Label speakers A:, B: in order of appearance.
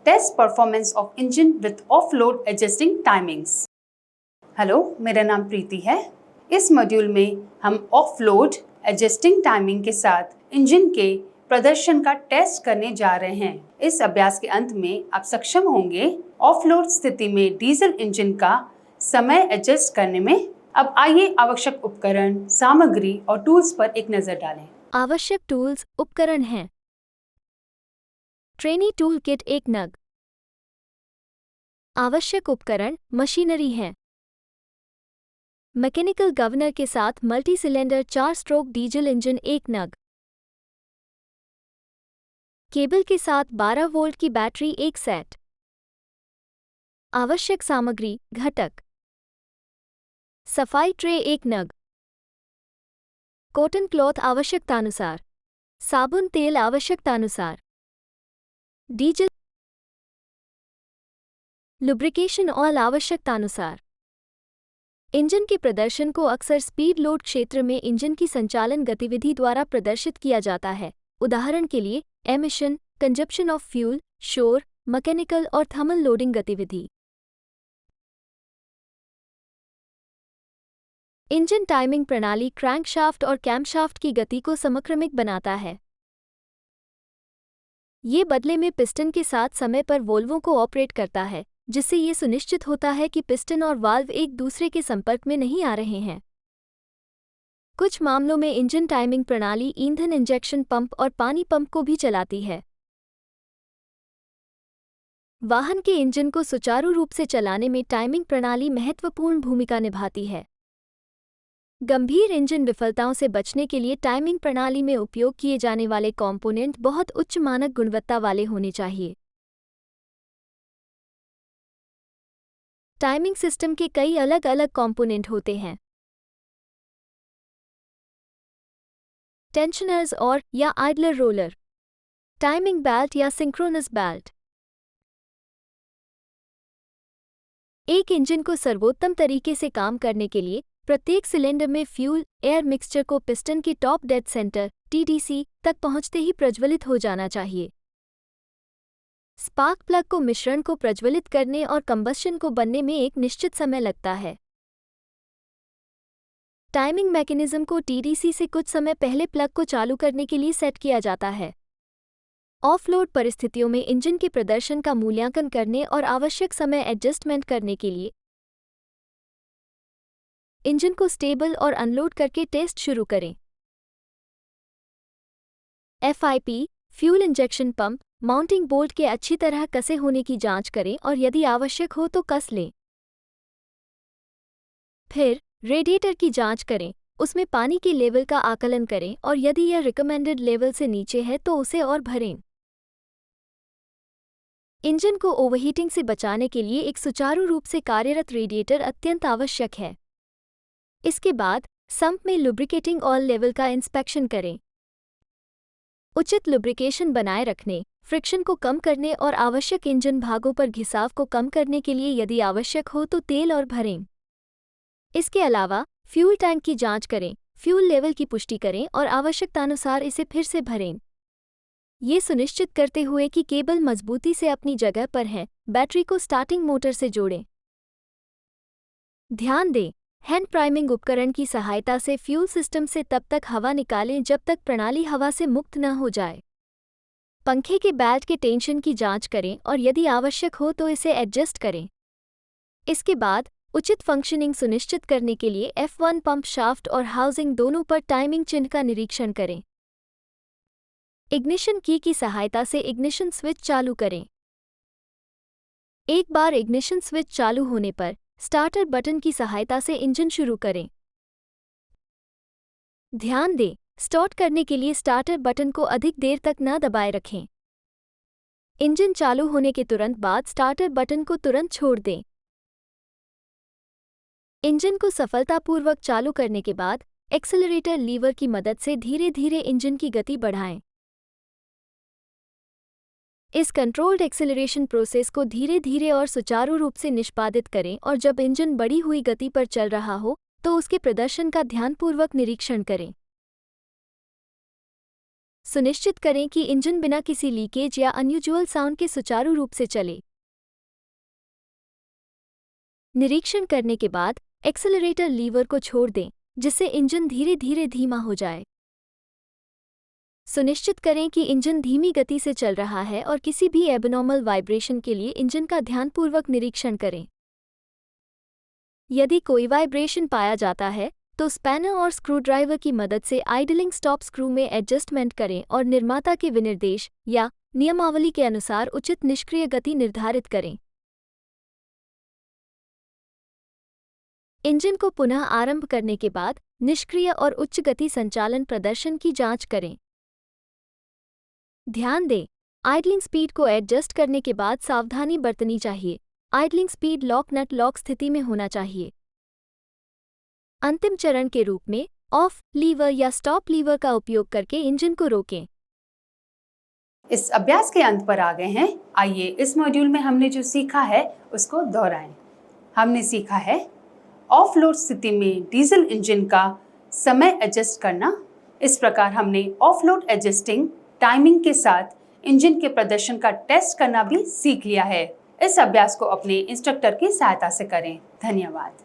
A: Test performance of engine with off-load adjusting timings. Hello, मेरा नाम प्रीति है। इस मॉड्यूल में हम ऑफ-लोड एडजस्टिंग टाइमिंग के साथ इंजन के प्रदर्शन का टेस्ट करने जा रहे हैं। इस अभ्यास के अंत में आप सक्षम होंगे ऑफ-लोड स्थिति में डीजल इंजन का समय एडजस्ट करने में। अब आइए आवश्यक उपकरण, सामग्री और टूल्स पर एक नजर डालें।
B: आवश्यक टूल्स उपकरण हैं। ट्रेनी टूल किट 1 नग। आवश्यक उपकरण मशीनरी हैं। मैकेनिकल गवर्नर के साथ multi cylinder 4 stroke diesel engine 1 नग। केबल के साथ 12 वोल्ट की बैटरी 1 सेट। आवश्यक सामग्री घटक: सफाई ट्रे 1 नग, कॉटन क्लॉथ आवश्यकतानुसार, साबुन तेल आवश्यकतानुसार, डीजल लुब्रिकेशन ऑयल आवश्यकतानुसार। इंजन के प्रदर्शन को अक्सर स्पीड लोड क्षेत्र में इंजन की संचालन गतिविधि द्वारा प्रदर्शित किया जाता है। उदाहरण के लिए एमिशन, कंजप्शन ऑफ फ्यूल, शोर, मैकेनिकल और थर्मल लोडिंग गतिविधि। इंजन टाइमिंग प्रणाली क्रैंकशाफ्ट और कैमशाफ्ट की गति को समक्रमिक बनाता है। ये बदले में पिस्टन के साथ समय पर वोल्वों को ऑपरेट करता है, जिससे ये सुनिश्चित होता है कि पिस्टन और वाल्व एक दूसरे के संपर्क में नहीं आ रहे हैं। कुछ मामलों में इंजन टाइमिंग प्रणाली ईंधन इंजेक्शन पंप और पानी पंप को भी चलाती है। वाहन के इंजन को सुचारू रूप से चलाने में टाइमिंग प्रणाली महत्वपूर्ण भूमिका निभाती है। गंभीर इंजन विफलताओं से बचने के लिए टाइमिंग प्रणाली में उपयोग किए जाने वाले कॉम्पोनेंट बहुत उच्च मानक गुणवत्ता वाले होने चाहिए। टाइमिंग सिस्टम के कई अलग अलग कॉम्पोनेंट होते हैं। टेंशनर्स और या आइडलर रोलर, टाइमिंग बेल्ट या सिंक्रोनस बेल्ट। एक इंजन को सर्वोत्तम तरीके से काम करने के लिए प्रत्येक सिलेंडर में फ्यूल एयर मिक्सचर को पिस्टन के टॉप डेड सेंटर (TDC) तक पहुंचते ही प्रज्वलित हो जाना चाहिए। स्पार्क प्लग को मिश्रण को प्रज्वलित करने और कंबस्शन को बनने में एक निश्चित समय लगता है। टाइमिंग मैकेनिज्म को TDC से कुछ समय पहले प्लग को चालू करने के लिए सेट किया जाता है। ऑफ-लोड परिस्थितियों में इंजन के प्रदर्शन का मूल्यांकन करने और आवश्यक समय एडजस्टमेंट करने के लिए इंजन को स्टेबल और अनलोड करके टेस्ट शुरू करें। FIP fuel injection pump mounting bolt के अच्छी तरह कसे होने की जांच करें और यदि आवश्यक हो तो कस लें। फिर रेडिएटर की जांच करें, उसमें पानी के लेवल का आकलन करें और यदि यह रिकमेंडेड लेवल से नीचे है तो उसे और भरें। इंजन को ओवरहीटिंग से बचाने के लिए एक सुचारू रूप से कार्यरत रेडिएटर अत्यंत आवश्यक है। इसके बाद सम्प में लुब्रिकेटिंग ऑयल लेवल का इंस्पेक्शन करें। उचित लुब्रिकेशन बनाए रखने, फ्रिक्शन को कम करने और आवश्यक इंजन भागों पर घिसाव को कम करने के लिए यदि आवश्यक हो तो तेल और भरें। इसके अलावा फ्यूल टैंक की जांच करें, फ्यूल लेवल की पुष्टि करें और आवश्यकतानुसार इसे फिर से भरें। ये सुनिश्चित करते हुए कि केबल मजबूती से अपनी जगह पर है, बैटरी को स्टार्टिंग मोटर से जोड़ें। ध्यान दें, हैंड प्राइमिंग उपकरण की सहायता से फ्यूल सिस्टम से तब तक हवा निकालें जब तक प्रणाली हवा से मुक्त न हो जाए। पंखे के बेल्ट के टेंशन की जांच करें और यदि आवश्यक हो तो इसे एडजस्ट करें। इसके बाद उचित फंक्शनिंग सुनिश्चित करने के लिए F1 पंप शाफ्ट और हाउसिंग दोनों पर टाइमिंग चिन्ह का निरीक्षण करें। इग्निशन की सहायता से इग्निशन स्विच चालू करें। एक बार इग्निशन स्विच चालू होने पर स्टार्टर बटन की सहायता से इंजन शुरू करें। ध्यान दें, स्टार्ट करने के लिए स्टार्टर बटन को अधिक देर तक न दबाए रखें। इंजन चालू होने के तुरंत बाद स्टार्टर बटन को तुरंत छोड़ दें। इंजन को सफलतापूर्वक चालू करने के बाद एक्सेलरेटर लीवर की मदद से धीरे धीरे इंजन की गति बढ़ाएं। इस कंट्रोल्ड एक्सेलरेशन प्रोसेस को धीरे धीरे और सुचारू रूप से निष्पादित करें और जब इंजन बढ़ी हुई गति पर चल रहा हो तो उसके प्रदर्शन का ध्यानपूर्वक निरीक्षण करें। सुनिश्चित करें कि इंजन बिना किसी लीकेज या अनयूजुअल साउंड के सुचारू रूप से चले। निरीक्षण करने के बाद एक्सेलरेटर लीवर को छोड़ दें, जिससे इंजन धीरे धीरे धीमा हो जाए। सुनिश्चित करें कि इंजन धीमी गति से चल रहा है और किसी भी एबनॉर्मल वाइब्रेशन के लिए इंजन का ध्यानपूर्वक निरीक्षण करें। यदि कोई वाइब्रेशन पाया जाता है तो स्पैनर और स्क्रूड्राइवर की मदद से आइडलिंग स्टॉप स्क्रू में एडजस्टमेंट करें और निर्माता के विनिर्देश या नियमावली के अनुसार उचित निष्क्रिय गति निर्धारित करें। इंजन को पुनः आरंभ करने के बाद निष्क्रिय और उच्च गति संचालन प्रदर्शन की जांच करें। ध्यान दें, आइडलिंग स्पीड को एडजस्ट करने के बाद सावधानी बरतनी चाहिए। Idling speed lock nut lock स्थिति में होना चाहिए। अंतिम चरण के रूप में ऑफ लीवर या स्टॉप लीवर का उपयोग करके इंजन को रोकें।
A: इस अभ्यास के अंत पर आ गए हैं। आइए इस मॉड्यूल में हमने जो सीखा है उसको दोहराएं। हमने सीखा है ऑफ लोड स्थिति में डीजल इंजन का समय एडजस्ट करना। इस प्रकार हमने ऑफ लोड एडजस्टिंग टाइमिंग के साथ इंजन के प्रदर्शन का टेस्ट करना भी सीख लिया है। इस अभ्यास को अपने इंस्ट्रक्टर की सहायता से करें। धन्यवाद।